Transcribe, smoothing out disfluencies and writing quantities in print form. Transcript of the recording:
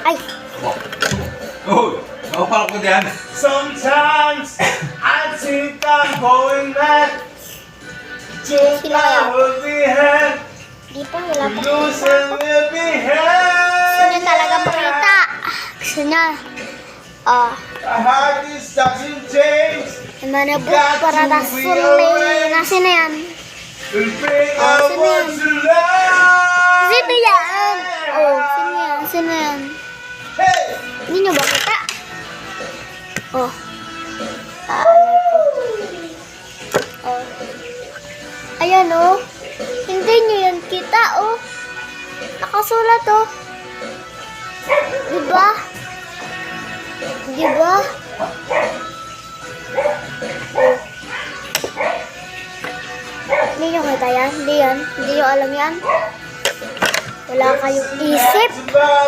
Ay! Oh, hawak ko dyan. Sometimes I think I'm going mad. Just Sila kaya? I will be had. Di pa, wala pa Lose kita. and will be Gusto had. niya talaga makita. Gusto niya. The heart is doesn't change. Manabuk para rasul may nasi na yan. Will bring Oh, our sino world yan? to life. Sino yan? Oh, sino yan? Sino yan? Hey! Hindi nyo ba kita? Oh. Ano ko? Oh. Ayan oh. Hindi nyo yan kita oh. Nakasulat oh. Diba? Diba? Oh. Hindi nyo kita yan? Hindi yan? Hindi nyo alam yan? Wala kayong isip? It's about